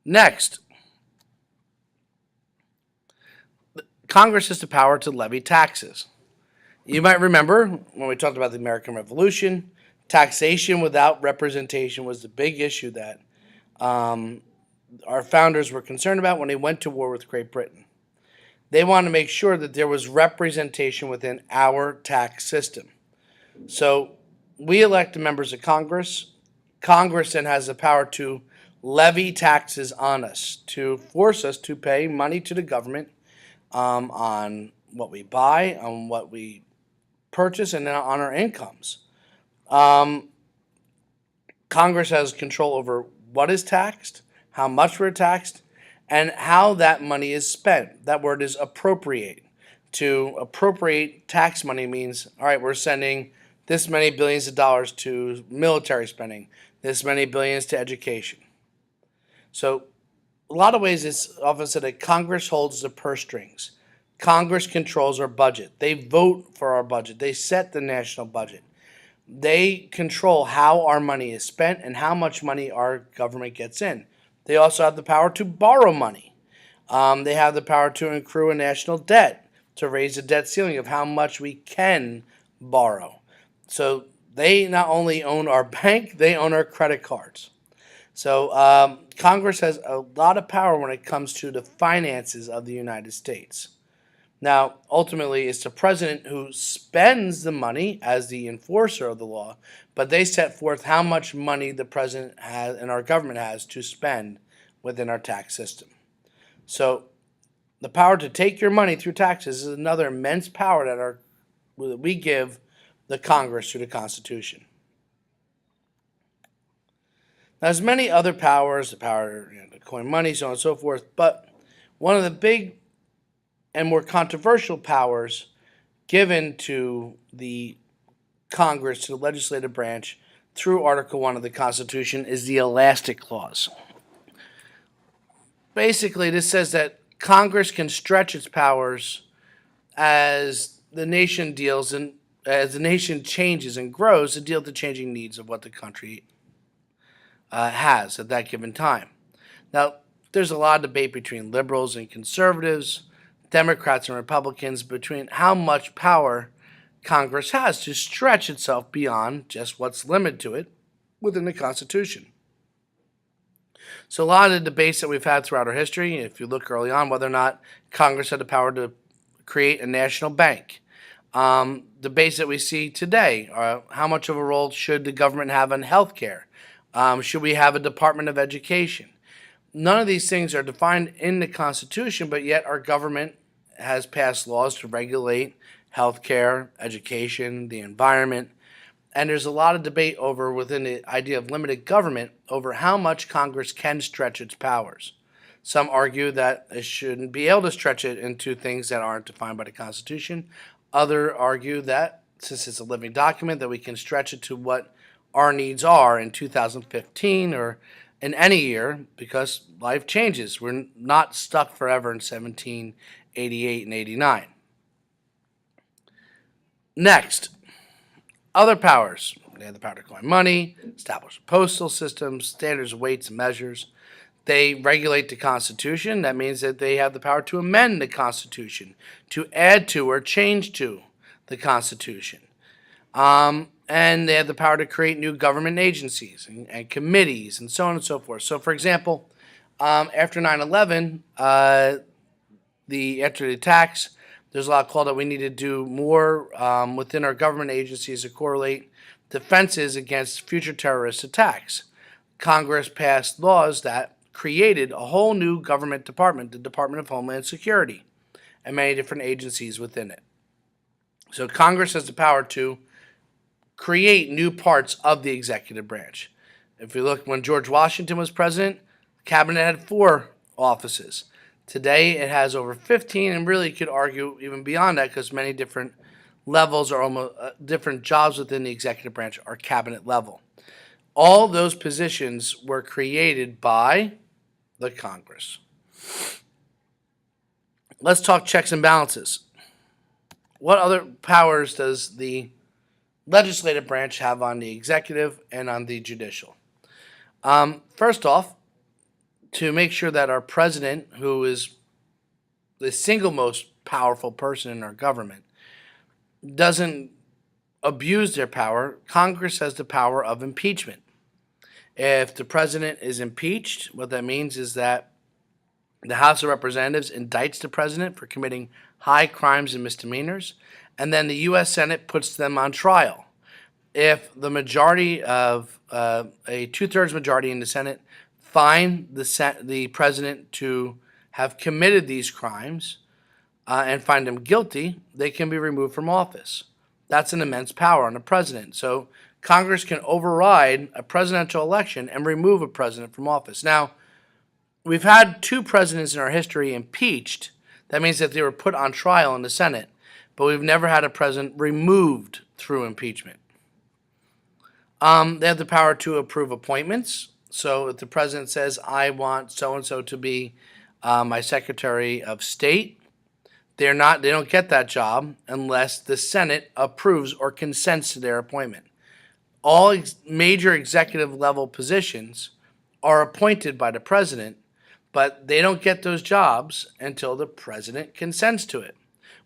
Next, Congress has the power to levy taxes. You might remember when we talked about the American Revolution, taxation without representation was the big issue that our founders were concerned about when they went to war with Great Britain. They wanted to make sure that there was representation within our tax system. So we elect the members of Congress. Congress then has the power to levy taxes on us, to force us to pay money to the government on what we buy, on what we purchase, and then on our incomes. Um, Congress has control over what is taxed, how much we're taxed, and how that money is spent. That word is appropriate. To appropriate tax money means, all right, we're sending this many billions of dollars to military spending, this many billions to education. So, a lot of ways it's often said that Congress holds the purse strings. Congress controls our budget. They vote for our budget. They set the national budget. They control how our money is spent and how much money our government gets in. They also have the power to borrow money. They have the power to accrue a national debt, to raise the debt ceiling of how much we can borrow. So they not only own our bank, they own our credit cards. So Congress has a lot of power when it comes to the finances of the United States. Now, ultimately, it's the president who spends the money as the enforcer of the law, but they set forth how much money the president has and our government has to spend within our tax system. So, the power to take your money through taxes is another immense power that we give the Congress through the Constitution. Now, there's many other powers, the power to coin money, so on and so forth, but one of the big and more controversial powers given to the Congress, to the legislative branch, through Article 1 of the Constitution is the Elastic Clause. Basically, this says that Congress can stretch its powers as the nation deals and as the nation changes and grows to deal with the changing needs of what the country has at that given time. Now, there's a lot of debate between liberals and conservatives, Democrats and Republicans, between how much power Congress has to stretch itself beyond just what's limited to it within the Constitution. So a lot of the debates that we've had throughout our history, if you look early on, whether or not Congress had the power to create a national bank. Debates that we see today are how much of a role should the government have on health care? Should we have a Department of Education? None of these things are defined in the Constitution, but yet our government has passed laws to regulate healthcare, education, the environment, and there's a lot of debate over within the idea of limited government over how much Congress can stretch its powers. Some argue that it shouldn't be able to stretch it into things that aren't defined by the Constitution. Others argue that since it's a living document, that we can stretch it to what our needs are in 2015 or in any year, because life changes. We're not stuck forever in 1788 and 89. Next, other powers. They have the power to coin money, establish postal systems, standards, weights, and measures. They regulate the Constitution. That means that they have the power to amend the Constitution, to add to or change to the Constitution. And they have the power to create new government agencies and committees and so on and so forth. So, for example, after 9/11, after the attacks, there's a lot called that we need to do more within our government agencies to correlate defenses against future terrorist attacks. Congress passed laws that created a whole new government department, the Department of Homeland Security, and many different agencies within it. So Congress has the power to create new parts of the executive branch. If you look, when George Washington was president, the cabinet had 4 offices. Today it has over 15, and really could argue even beyond that, because many different levels or almost different jobs within the executive branch are cabinet level. All those positions were created by the Congress. Let's talk checks and balances. What other powers does the legislative branch have on the executive and on the judicial? First off, to make sure that our president, who is the single most powerful person in our government, doesn't abuse their power. Congress has the power of impeachment. If the president is impeached, what that means is that the House of Representatives indicts the president for committing high crimes and misdemeanors, and then the U.S. Senate puts them on trial. If the majority of a two-thirds majority in the Senate find the president to have committed these crimes and find him guilty, they can be removed from office. That's an immense power on the president. So Congress can override a presidential election and remove a president from office. Now, we've had two presidents in our history impeached. That means that they were put on trial in the Senate, but we've never had a president removed through impeachment. They have the power to approve appointments. So if the president says, I want so-and-so to be my Secretary of State, they don't get that job unless the Senate approves or consents to their appointment. All major executive level positions are appointed by the president, but they don't get those jobs until the president consents to it.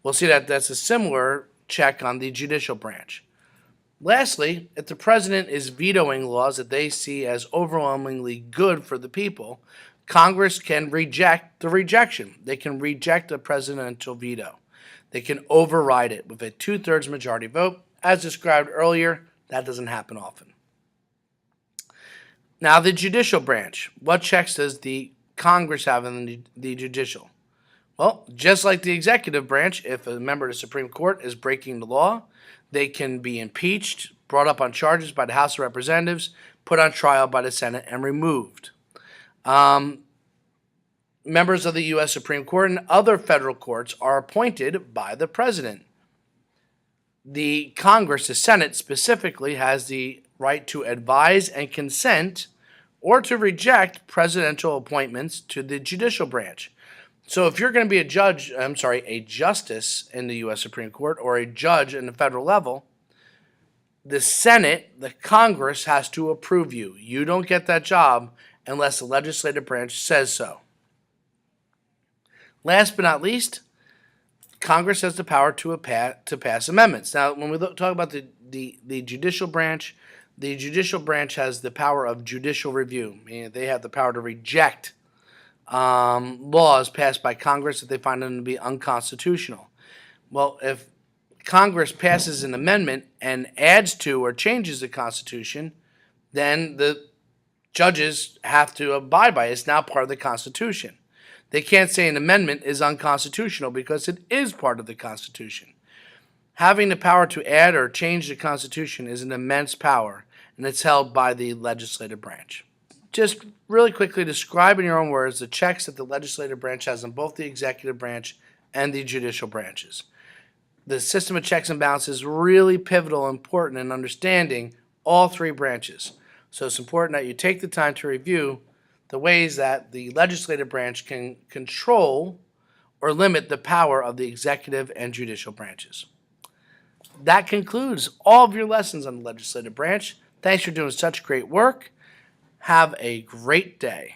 We'll see that that's a similar check on the judicial branch. Lastly, if the president is vetoing laws that they see as overwhelmingly good for the people, Congress can reject the rejection. They can reject a presidential veto. They can override it with a two-thirds majority vote. As described earlier, that doesn't happen often. Now, the judicial branch. What checks does the Congress have in the judicial? Well, just like the executive branch, if a member of the Supreme Court is breaking the law, they can be impeached, brought up on charges by the House of Representatives, put on trial by the Senate, and removed. Members of the U.S. Supreme Court and other federal courts are appointed by the president. The Congress, the Senate specifically, has the right to advise and consent or to reject presidential appointments to the judicial branch. So if you're going to be a justice in the U.S. Supreme Court or a judge in the federal level, the Senate, the Congress, has to approve you. You don't get that job unless the legislative branch says so. Last but not least, Congress has the power to pass amendments. Now, when we talk about the judicial branch has the power of judicial review, meaning they have the power to reject laws passed by Congress if they find them to be unconstitutional. Well, if Congress passes an amendment and adds to or changes the Constitution, then the judges have to abide by it. It's now part of the Constitution. They can't say an amendment is unconstitutional because it is part of the Constitution. Having the power to add or change the Constitution is an immense power, and it's held by the legislative branch. Just really quickly describe in your own words the checks that the legislative branch has on both the executive branch and the judicial branches. The system of checks and balances is really pivotal and important in understanding all three branches. So it's important that you take the time to review the ways that the legislative branch can control or limit the power of the executive and judicial branches. That concludes all of your lessons on the legislative branch. Thanks for doing such great work. Have a great day.